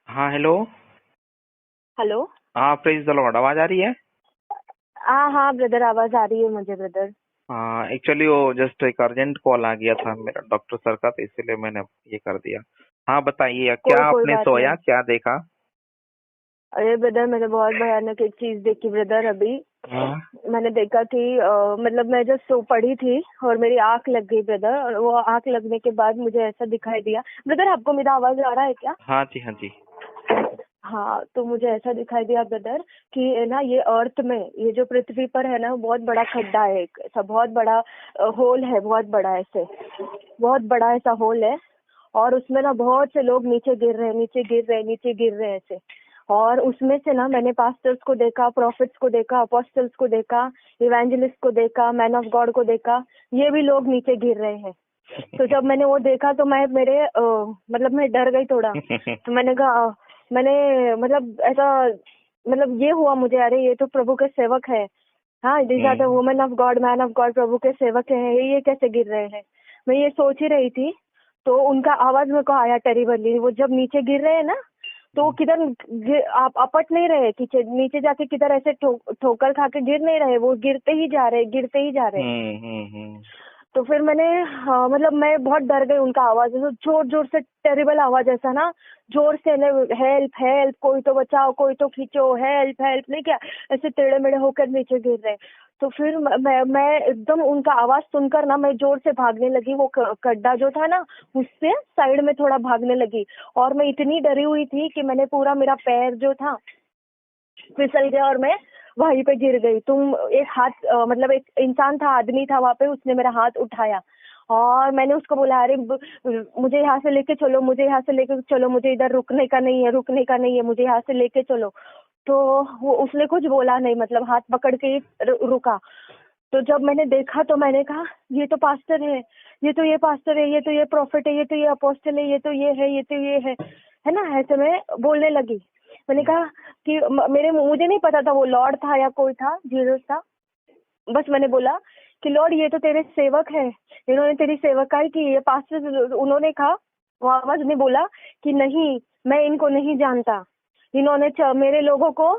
हाँ, hello. Hello. हाँ, praise the Lord. आवाज आ रही है? हाँ हाँ ब्रदर, आवाज आ रही है मुझे ब्रदर। हाँ, एक्चुअली वो जस्ट एक अर्जेंट कॉल आ गया था मेरा डॉक्टर सर का, तो इसीलिए मैंने ये कर दिया। हाँ, बताइए कोई क्या कोई आपने बात सोया, नहीं। क्या देखा? अरे ब्रदर, मैंने बहुत भयानक एक चीज देखी ब्रदर अभी। हाँ। मैंने देखा कि मतलब मैं जब सो पड़ी थी और मेरी आंख लग गई ब्रदर, और वो आंख लगने के बाद मुझे ऐसा दिखाई दिया। ब्रदर, आपको मेरा आवाज आ रहा है क्या? हाँ जी, हाँ जी। हाँ, तो मुझे ऐसा दिखाई दिया ब्रदर कि ना, ये अर्थ में, ये जो पृथ्वी पर है ना, बहुत बड़ा खड्डा है, एक ऐसा बहुत बड़ा होल है, बहुत बड़ा ऐसे, बहुत बड़ा ऐसा होल है। और उसमें ना बहुत से लोग नीचे गिर रहे हैं, नीचे गिर रहे हैं, नीचे गिर रहे हैं ऐसे। और उसमें से ना मैंने पास्टर्स को देखा, प्रॉफिट्स को देखा, अपोस्टल्स को देखा, इवेंजलिस्ट को देखा, मैन ऑफ गॉड को देखा। ये भी लोग नीचे गिर रहे हैं। तो जब मैंने वो देखा तो मैं मेरे मतलब मैं डर गई थोड़ा। तो मैंने कहा मैंने मतलब ऐसा, मतलब ये हुआ मुझे, अरे ये तो प्रभु के सेवक है। हाँ, these are the hmm. Women of God, man of God, प्रभु के सेवक है, ये कैसे गिर रहे हैं? मैं ये सोच ही रही थी। तो उनका आवाज मेरे को आया टेरिबली, वो जब नीचे गिर रहे हैं ना, तो वो किधर आप अपट नहीं रहे, नीचे नीचे जाके किधर ऐसे ठोकर खा के गिर नहीं रहे, वो गिरते ही जा रहे, गिरते ही जा रहे। हम्म। तो फिर मैंने, हाँ, मतलब मैं बहुत डर गई उनका आवाज, तो जोर जोर से टेरिबल आवाज ऐसा ना, जोर से, हेल्प हेल्प, कोई तो बचाओ, कोई तो खींचो, हेल्प हेल्प, नहीं क्या, ऐसे टेढ़े मेढ़े होकर नीचे गिर रहे। तो फिर मैं एकदम उनका आवाज सुनकर ना, मैं जोर से भागने लगी, वो गड्ढा जो था ना, उससे साइड में थोड़ा भागने लगी। और मैं इतनी डरी हुई थी कि मैंने पूरा, मेरा पैर जो था फिसल गया और मैं वहीं पे गिर गई। तुम एक हाथ मतलब एक इंसान था, आदमी था वहां पे, उसने मेरा हाथ उठाया। और मैंने उसको बोला, अरे मुझे यहाँ से लेके चलो, मुझे यहाँ से लेके चलो, मुझे इधर रुकने का नहीं है, रुकने का नहीं है, मुझे यहाँ से लेके चलो। तो वो, उसने कुछ बोला नहीं, मतलब हाथ पकड़ के ही रुका। तो जब मैंने देखा तो मैंने कहा, ये तो पास्टर है, ये तो ये पास्टर है, ये तो ये प्रॉफिट है, ये तो ये अपोस्टल है, ये तो ये है, ये तो ये है ना, ऐसे मैं बोलने लगी। मैंने कहा कि मुझे नहीं पता था वो लॉर्ड था या कोई था, जीसस था। बस मैंने बोला कि लॉर्ड, ये तो तेरे सेवक है, इन्होंने तेरी सेवकाई की, ये पास्टर, उन्होंने कहा, वो आवाज ने बोला कि नहीं, मैं इनको नहीं जानता। इन्होंने मेरे लोगों को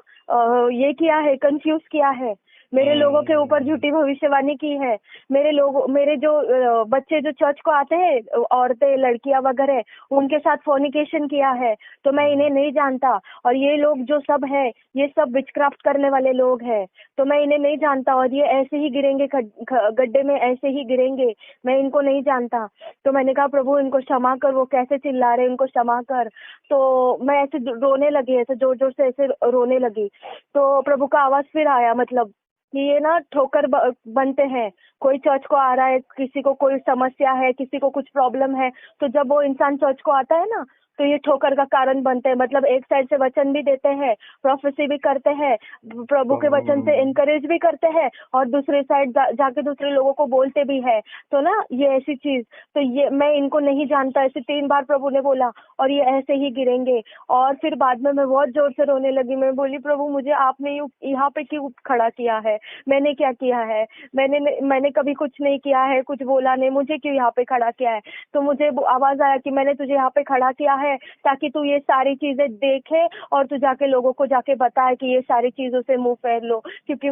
ये किया है, कंफ्यूज किया है, मेरे लोगों के ऊपर हम्म। झूठी भविष्यवाणी की है। मेरे जो बच्चे जो चर्च को आते हैं, औरतें, लड़कियां वगैरह, उनके साथ फोर्निकेशन किया है। तो मैं इन्हें नहीं जानता। और ये लोग जो सब है, ये सब विचक्राफ्ट करने वाले लोग हैं। तो मैं इन्हें नहीं जानता, और ये ऐसे ही गिरेंगे, गड्ढे में ऐसे ही गिरेंगे। मैं इनको नहीं जानता। तो मैंने कहा, प्रभु इनको क्षमा कर, वो कैसे चिल्ला रहे, इनको क्षमा कर। तो मैं ऐसे रोने लगी, ऐसे जोर जोर से ऐसे रोने लगी। तो प्रभु का आवाज फिर आया, मतलब कि ये ना ठोकर बनते हैं। कोई चर्च को आ रहा है, किसी को कोई समस्या है, किसी को कुछ प्रॉब्लम है, तो जब वो इंसान चर्च को आता है ना, तो ये ठोकर का कारण बनते हैं। मतलब एक साइड से वचन भी देते हैं, प्रोफेसी भी करते हैं, प्रभु के वचन से इनकरेज भी करते हैं, और दूसरे साइड जाके दूसरे लोगों को बोलते भी है। तो ना, ये ऐसी चीज, तो ये मैं इनको नहीं जानता, ऐसे 3 बार प्रभु ने बोला, और ये ऐसे ही गिरेंगे। और फिर बाद में मैं बहुत जोर से रोने लगी। मैं बोली, प्रभु मुझे आपने यहाँ पे क्यों खड़ा किया है? मैंने क्या किया है? मैंने कभी कुछ नहीं किया है, कुछ बोला नहीं, मुझे क्यों यहाँ पे खड़ा किया है? तो मुझे आवाज आया कि मैंने तुझे यहाँ पे खड़ा किया है ताकि तू ये सारी चीजें देखे, और तू जाके लोगों को जाके बताए कि ये सारी चीजों से मुंह फेर लो। क्योंकि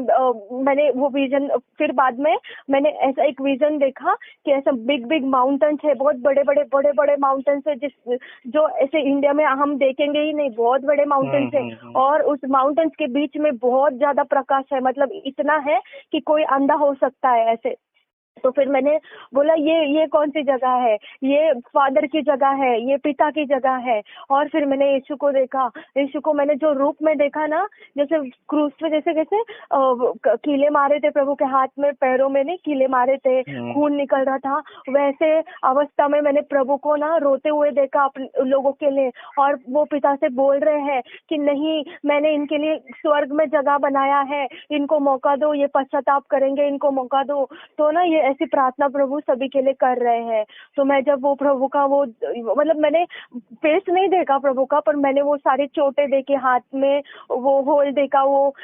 मैंने वो विजन, फिर बाद में मैंने ऐसा एक विजन देखा कि ऐसा बिग बिग माउंटेन्स है, बहुत बड़े बड़े बड़े बड़े माउंटेन्स है, जिस जो ऐसे इंडिया में हम देखेंगे ही नहीं, बहुत बड़े माउंटेन्स है। और उस माउंटेन्स के बीच में बहुत ज्यादा प्रकाश है, मतलब इतना है कि कोई अंधा हो सकता है ऐसे। तो फिर मैंने बोला, ये कौन सी जगह है? ये फादर की जगह है, ये पिता की जगह है। और फिर मैंने यीशु को देखा। यीशु को मैंने जो रूप में देखा ना, जैसे क्रूस पे जैसे कैसे कीले मारे थे प्रभु के हाथ में, पैरों में नहीं कीले मारे थे, खून निकल रहा था, वैसे अवस्था में मैंने प्रभु को ना रोते हुए देखा अपने लोगों के लिए। और वो पिता से बोल रहे हैं कि नहीं, मैंने इनके लिए स्वर्ग में जगह बनाया है, इनको मौका दो, ये पश्चाताप करेंगे, इनको मौका दो। तो ना, ये ऐसी प्रार्थना प्रभु सभी के लिए कर रहे हैं। तो मैं जब वो प्रभु का वो, मतलब मैंने फेस नहीं देखा प्रभु का, पर मैंने वो सारी चोटें देखी हाथ में, वो होल देखा, वो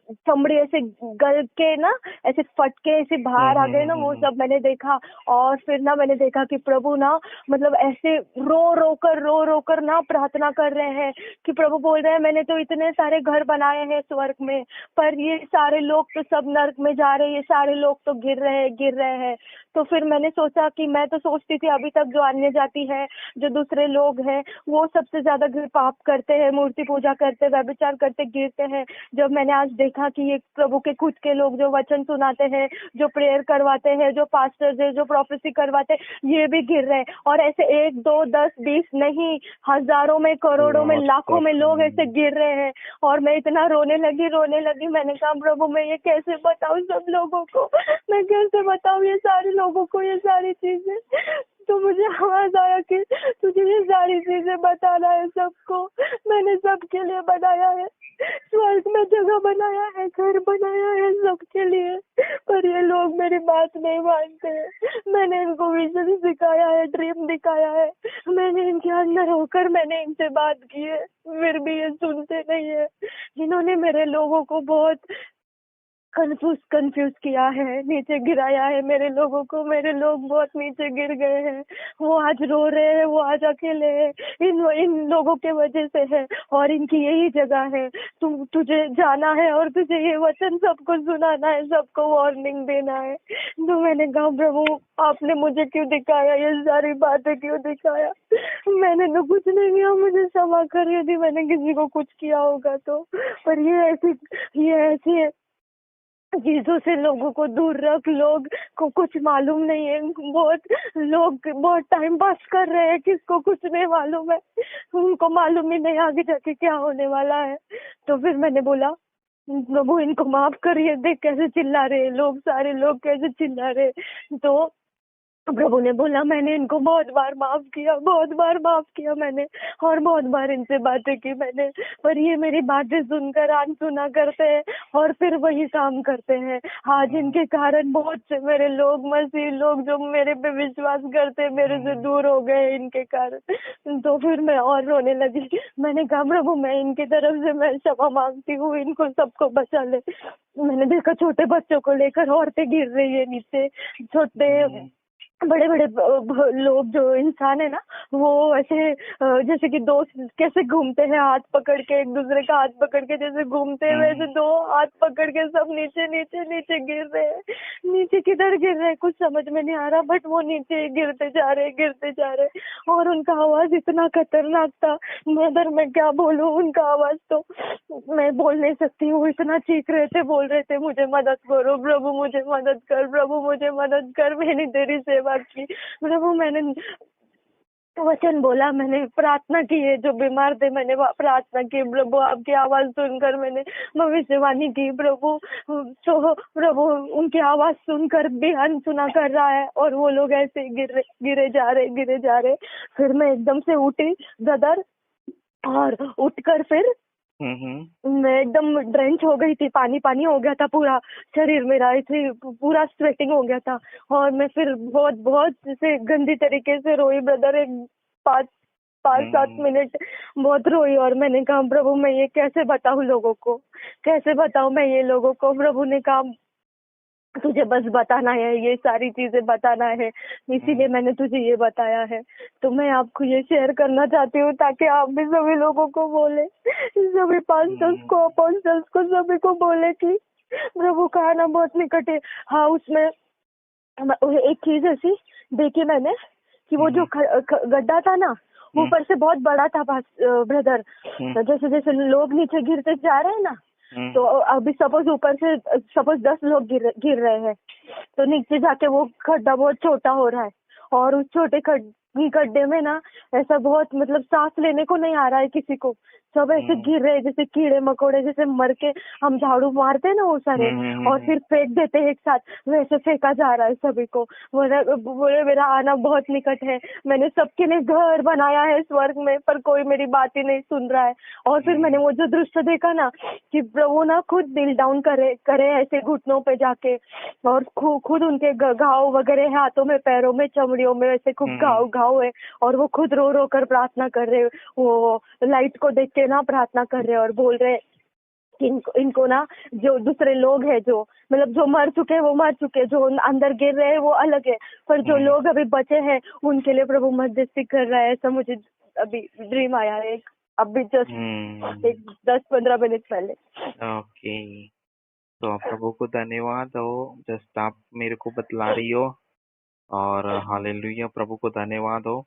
चमड़ी ऐसे गल के ना ऐसे फट के ऐसे बाहर आ गए ना, वो सब मैंने देखा। और फिर ना मैंने देखा कि प्रभु ना मतलब ऐसे रो कर ना प्रार्थना कर रहे हैं कि प्रभु बोल रहे हैं मैंने तो इतने सारे घर बनाए हैं स्वर्ग में, पर ये सारे लोग तो सब नर्क में जा रहे हैं, ये सारे लोग तो गिर रहे हैं। तो फिर मैंने सोचा कि मैं तो सोचती थी अभी तक जो अन्य जाति है, जो दूसरे लोग हैं, वो सबसे ज्यादा पाप करते हैं, मूर्ति पूजा करते, व्यभिचार करते, गिरते हैं। जब मैंने आज देखा कि ये प्रभु के खुद के लोग जो वचन सुनाते हैं, जो प्रेयर करवाते हैं, जो पास्टर्स है, जो प्रोफेसी करवाते हैं, ये भी गिर रहे हैं। और ऐसे 1 2 10 20 नहीं, हजारों में, करोड़ों में, लाखों में लोग ऐसे गिर रहे हैं। और मैं इतना रोने लगी। मैंने कहा प्रभु मैं ये कैसे बताऊं सब लोगों को, मैं कैसे बताऊं ये सारे लोगों को ये सारी चीजें। तो मुझे आवाज आया कि तुझे ये सारी चीजें बताना है सबको। मैंने सबके लिए बनाया है, स्वर्ग में जगह बनाया है, घर बनाया है सबके लिए, पर ये लोग मेरी बात नहीं मानते हैं। मैंने इनको विजन सिखाया है, ड्रीम दिखाया है, मैंने इनके अंदर होकर मैंने इनसे बात की है, फिर भी ये सुनते नहीं है। इन्होंने मेरे लोगों को बहुत कंफ्यूज किया है, नीचे गिराया है मेरे लोगों को। मेरे लोग बहुत नीचे गिर गए हैं, वो आज रो रहे हैं, वो आज अकेले हैं। इन लोगों के वजह से है, और इनकी यही जगह है। तुझे जाना है और तुझे ये वचन सबको सुनाना है, सबको वार्निंग देना है। तो मैंने कहा प्रभु आपने मुझे क्यों दिखाया, ये सारी बातें क्यों दिखाया? मैंने तो कुछ नहीं किया, मुझे क्षमा कर यदि मैंने किसी को कुछ किया होगा तो। पर ये ऐसी चीजों से लोगों को दूर रख। लोग को कुछ मालूम नहीं है, लोग बहुत टाइम पास कर रहे हैं, किसको कुछ नहीं मालूम है, उनको मालूम ही नहीं आगे जाके क्या होने वाला है। तो फिर मैंने बोला प्रभु इनको माफ करिए, देख कैसे चिल्ला रहे लोग, सारे लोग कैसे चिल्ला रहे। तो प्रभु ने बोला मैंने इनको बहुत बार माफ किया मैंने, और बहुत बार इनसे बातें की मैंने, पर ये मेरी बातें सुनकर अनसुना करते हैं और फिर वही काम करते हैं। आज इनके कारण बहुत से मेरे लोग, मसीह लोग जो मेरे पे विश्वास करते हैं, मेरे से दूर हो गए इनके कारण। तो फिर मैं और रोने लगी। मैंने कहा प्रभु मैं इनकी तरफ से मैं क्षमा मांगती हूँ, इनको सबको बचा ले। मैंने देखा छोटे बच्चों को लेकर औरतें गिर रही है नीचे, छोटे बड़े बड़े लोग जो इंसान है ना, वो ऐसे जैसे कि दोस्त कैसे घूमते हैं हाथ पकड़ के, एक दूसरे का हाथ पकड़ के जैसे घूमते हैं, वैसे दो हाथ पकड़ के सब नीचे नीचे नीचे गिर रहे हैं। नीचे किधर गिर रहे हैं कुछ समझ में नहीं आ रहा, बट वो नीचे गिरते जा रहे। और उनका आवाज इतना खतरनाक था, मदर मैं क्या बोलूं, उनका आवाज तो मैं बोल नहीं सकती हूँ, इतना चीख रहे थे, बोल रहे थे मुझे मदद करो प्रभु, मुझे मदद कर प्रभु, मुझे मदद कर, मैंने तेरी सेवा की प्रभु, मैंने वचन बोला, मैंने प्रार्थना की है, जो बीमार थे मैंने प्रार्थना की प्रभु, आपकी आवाज सुनकर मैंने भविष्यवाणी की प्रभु। तो प्रभु उनकी आवाज सुनकर भी अनसुना कर रहा है, और वो लोग ऐसे गिरे जा रहे। फिर मैं एकदम से उठी ब्रदर, और उठकर फिर मैं एकदम ड्रेंच हो गई थी, पानी हो गया था पूरा शरीर मेरा, ऐसे पूरा स्वेटिंग हो गया था। और मैं फिर बहुत जैसे गंदी तरीके से रोई ब्रदर, एक 5-7 मिनट बहुत रोई। और मैंने कहा प्रभु मैं ये कैसे बताऊं लोगों को, कैसे बताऊं मैं ये लोगों को? प्रभु ने कहा तुझे बस बताना है, ये सारी चीजें बताना है, इसीलिए मैंने तुझे ये बताया है। तो मैं आपको ये शेयर करना चाहती हूँ ताकि आप भी सभी लोगों को बोले, सभी पास्टर्स को, अपोस्टल्स को, सभी को बोले कि प्रभु का आना बहुत निकट है। हाँ, उसमें एक चीज ऐसी देखी मैंने कि वो जो गड्ढा था ना, ऊपर से बहुत बड़ा था ब्रदर। जैसे जैसे लोग नीचे गिरते जा रहे हैं ना, तो अभी सपोज 10 लोग गिर रहे हैं, तो नीचे जाके वो खड्डा बहुत छोटा हो रहा है, और उस छोटे गड्ढे में ना ऐसा बहुत मतलब सांस लेने को नहीं आ रहा है किसी को, सब ऐसे गिर रहे हैं जैसे कीड़े मकोड़े, जैसे मर के हम झाड़ू मारते हैं ना वो सारे, और फिर फेंक देते हैं एक साथ, वैसे फेंका जा रहा है सभी को। बोले मेरा आना बहुत निकट है, मैंने सबके लिए घर बनाया है स्वर्ग में, पर कोई मेरी बात ही नहीं सुन रहा है। और फिर मैंने वो जो दृश्य देखा ना कि प्रभु ना खुद दिल डाउन करे ऐसे घुटनों पे जाके, और खुद उनके घाव वगैरह हाथों में, पैरों में, चमड़ियों में ऐसे खूब घाव है, और वो खुद रो रो कर प्रार्थना कर रहे, वो लाइट को देख के ना प्रार्थना कर रहे और बोल रहे कि इनको ना जो दूसरे लोग हैं, जो मतलब जो मर चुके हैं वो मर चुके हैं, जो अंदर गिर रहे हैं वो अलग है, पर जो लोग अभी बचे हैं उनके लिए प्रभु मध्यस्थी कर रहा है। ऐसा मुझे अभी ड्रीम आया है एक, अभी जस्ट एक 10-15 मिनट पहले। ओके। तो प्रभु को धन्यवाद हो, जस्ट आप मेरे को बतला रही हो, और हालेलुया, प्रभु को धन्यवाद हो।